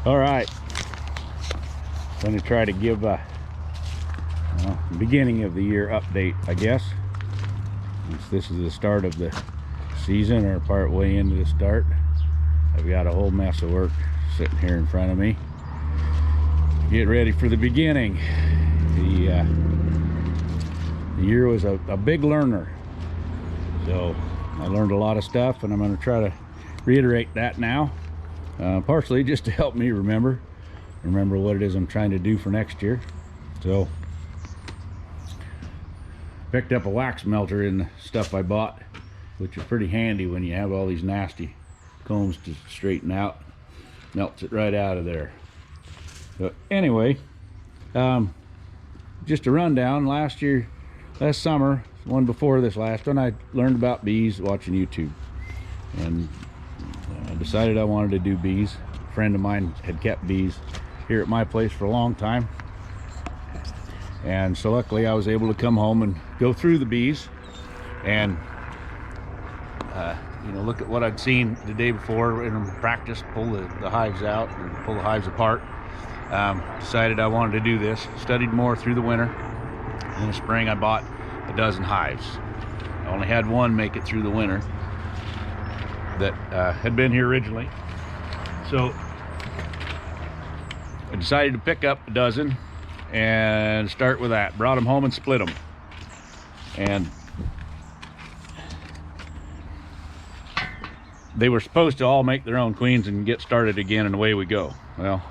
All right, going to try to give a beginning of the year update, I guess. Since this is the start of the season, or part way into the start, I've got a whole mess of work sitting here in front of me. Get ready for the beginning. The year was a big learner, so I learned a lot of stuff, and I'm going to try to reiterate that now, partially just to help me remember what it is I'm trying to do for next year. So picked up a wax melter in the stuff I bought, which is pretty handy when you have all these nasty combs to straighten out. Melts it right out of there. So anyway, just a rundown. Last summer, one before this last one, I learned about bees watching YouTube, and I decided I wanted to do bees. A friend of mine had kept bees here at my place for a long time, and so luckily I was able to come home and go through the bees and look at what I'd seen the day before in practice, pull the hives out and pull the hives apart. Decided I wanted to do this. Studied more through the winter. In the spring I bought a dozen hives. I only had one make it through the winter that had been here originally, so I decided to pick up a dozen and start with that. Brought them home and split them, and they were supposed to all make their own queens and get started again, and away we go. Well,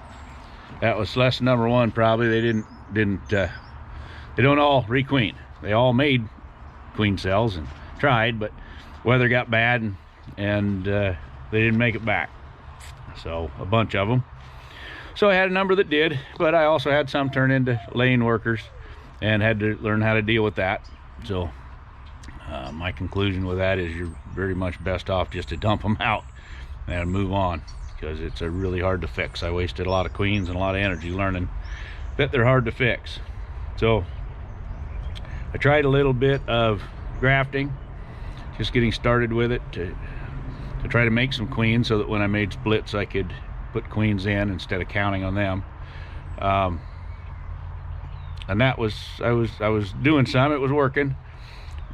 that was lesson number one. Probably they don't all requeen. They all made queen cells and tried, but weather got bad and they didn't make it back. So a bunch of them. So I had a number that did, but I also had some turn into laying workers and had to learn how to deal with that. So my conclusion with that is you're very much best off just to dump them out and move on, because it's a really hard to fix. I wasted a lot of queens and a lot of energy learning that they're hard to fix. So I tried a little bit of grafting, just getting started with it to try to make some queens, so that when I made splits I could put queens in instead of counting on them. And that was, I was doing some, it was working,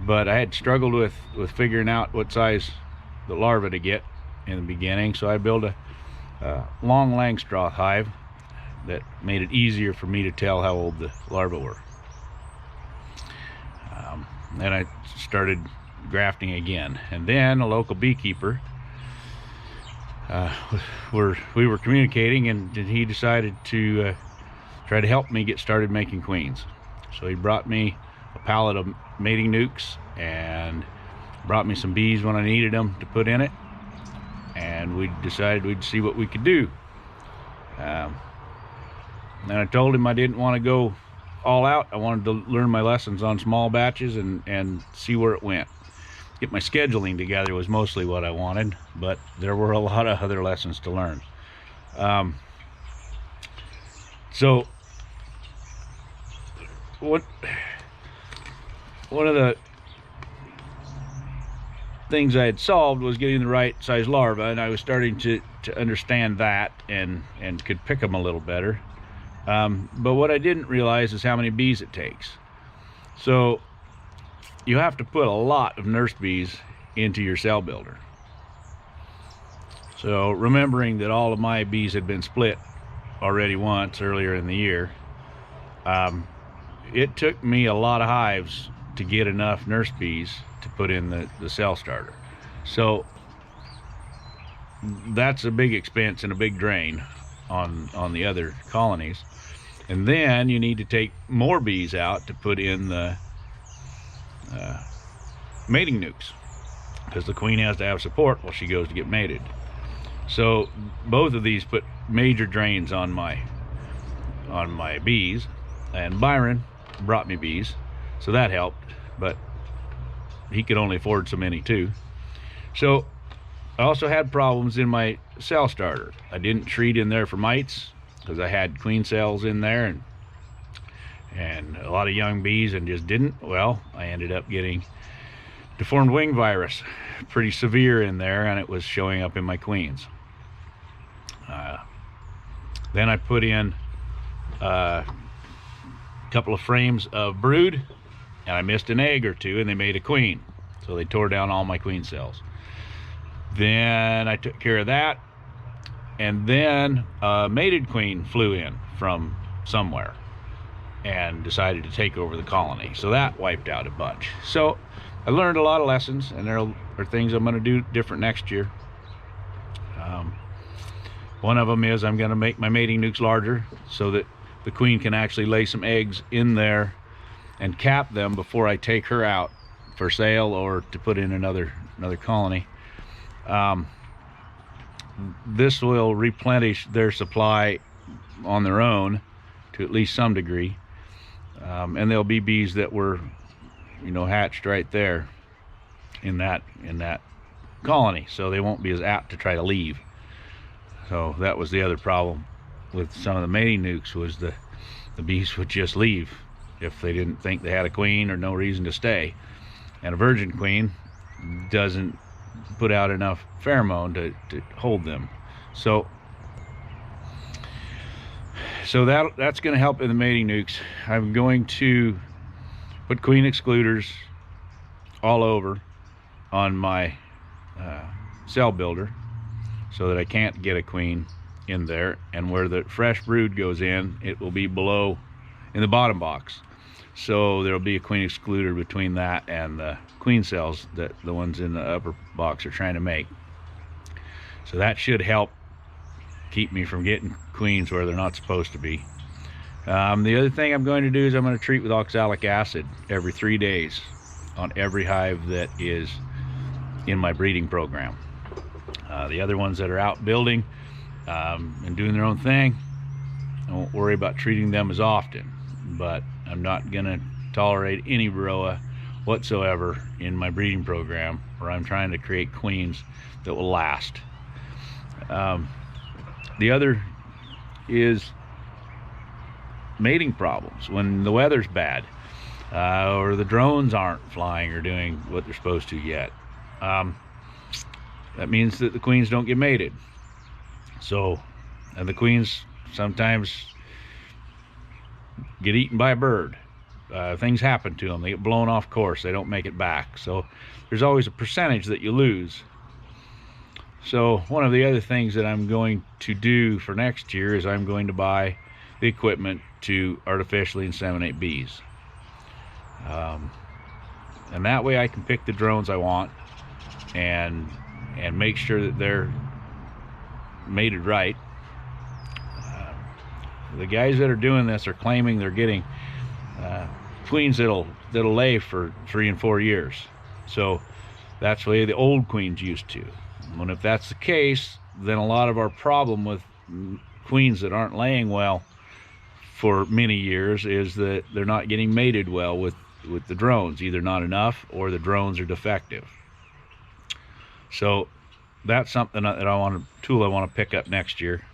but I had struggled with figuring out what size the larva to get in the beginning. So I built a long Langstroth hive that made it easier for me to tell how old the larvae were. Then I started grafting again, and then a local beekeeper, we were communicating, and he decided to try to help me get started making queens. So he brought me a pallet of mating nukes and brought me some bees when I needed them to put in it, and we decided we'd see what we could do. And I told him I didn't want to go all out. I wanted to learn my lessons on small batches and see where it went. Get my scheduling together was mostly what I wanted, but there were a lot of other lessons to learn. So one of the things I had solved was getting the right size larva, and I was starting to understand that and could pick them a little better. But what I didn't realize is how many bees it takes. So you have to put a lot of nurse bees into your cell builder. So remembering that all of my bees had been split already once earlier in the year, it took me a lot of hives to get enough nurse bees to put in the cell starter. So that's a big expense and a big drain on the other colonies. And then you need to take more bees out to put in the mating nukes, because the queen has to have support while she goes to get mated. So both of these put major drains on my bees, and Byron brought me bees, so that helped, but he could only afford so many too. So I also had problems in my cell starter. I didn't treat in there for mites because I had queen cells in there and a lot of young bees, and just didn't. Well, I ended up getting deformed wing virus, pretty severe in there, and it was showing up in my queens. Then I put in a couple of frames of brood, and I missed an egg or two, and they made a queen. So they tore down all my queen cells. Then I took care of that, and then a mated queen flew in from somewhere and decided to take over the colony. So that wiped out a bunch. So I learned a lot of lessons, and there are things I'm going to do different next year. One of them is I'm going to make my mating nukes larger so that the queen can actually lay some eggs in there and cap them before I take her out for sale or to put in another colony. This will replenish their supply on their own to at least some degree, and there'll be bees that were, you know, hatched right there in that colony, so they won't be as apt to try to leave. So that was the other problem with some of the mating nukes, was the bees would just leave if they didn't think they had a queen or no reason to stay. And a virgin queen doesn't put out enough pheromone to hold them. So that's going to help in the mating nukes. I'm going to put queen excluders all over on my cell builder so that I can't get a queen in there, and where the fresh brood goes in, it will be below in the bottom box. So there'll be a queen excluder between that and the queen cells that the ones in the upper box are trying to make. So that should help keep me from getting queens where they're not supposed to be. The other thing I'm going to do is I'm going to treat with oxalic acid every 3 days on every hive that is in my breeding program. The other ones that are out building and doing their own thing, I won't worry about treating them as often, but I'm not going to tolerate any Varroa whatsoever in my breeding program, where I'm trying to create queens that will last. The other is mating problems when the weather's bad, or the drones aren't flying or doing what they're supposed to yet. That means that the queens don't get mated. So, and the queens sometimes get eaten by a bird. Things happen to them. They get blown off course. They don't make it back. So there's always a percentage that you lose. So one of the other things that I'm going to do for next year is I'm going to buy the equipment to artificially inseminate bees. And that way I can pick the drones I want and make sure that they're mated right. The guys that are doing this are claiming they're getting queens that'll lay for 3 and 4 years. So that's the way the old queens used to. And if that's the case, then a lot of our problem with queens that aren't laying well for many years is that they're not getting mated well with the drones, either not enough or the drones are defective. So that's something that tool I want to pick up next year.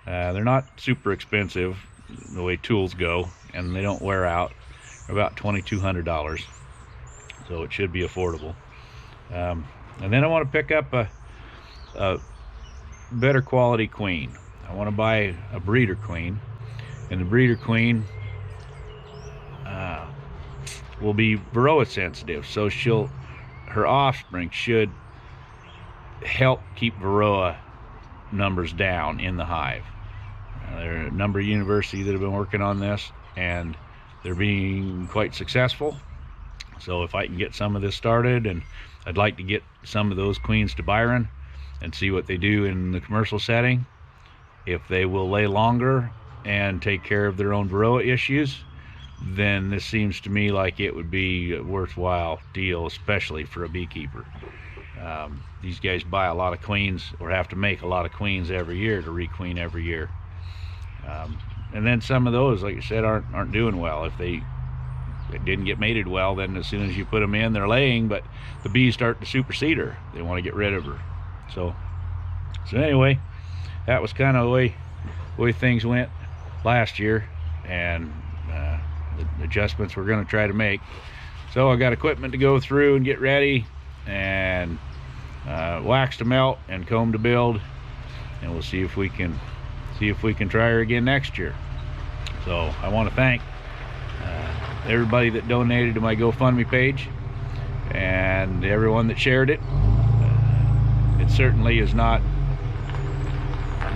They're not super expensive the way tools go, and they don't wear out. They're about $2,200, so it should be affordable. And then I want to pick up a better quality queen. I want to buy a breeder queen, and the breeder queen will be Varroa sensitive, so her offspring should help keep Varroa numbers down in the hive. There are a number of universities that have been working on this, and they're being quite successful. So if I can get some of this started, and I'd like to get some of those queens to Byron and see what they do in the commercial setting, if they will lay longer and take care of their own Varroa issues, then this seems to me like it would be a worthwhile deal, especially for a beekeeper. These guys buy a lot of queens, or have to make a lot of queens every year to requeen every year. And then some of those, like I said, aren't doing well. If they didn't get mated well, then as soon as you put them in, they're laying, but the bees start to supersede her. They want to get rid of her. So anyway, that was kind of the way things went last year, and the adjustments we're going to try to make. So I got equipment to go through and get ready, and wax to melt and comb to build, and we'll see if we can see if we can try her again next year. So I want to thank everybody that donated to my GoFundMe page and everyone that shared it. It certainly is not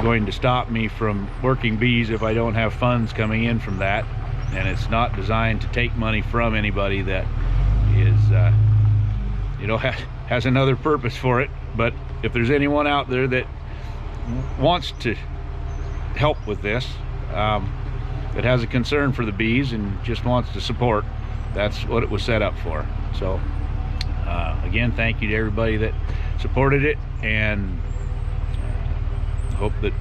going to stop me from working bees if I don't have funds coming in from that, and it's not designed to take money from anybody that is you know, has another purpose for it. But if there's anyone out there that wants to help with this, that has a concern for the bees and just wants to support, that's what it was set up for. So again, thank you to everybody that supported it, and hope that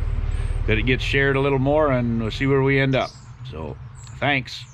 it gets shared a little more, and we'll see where we end up. So thanks.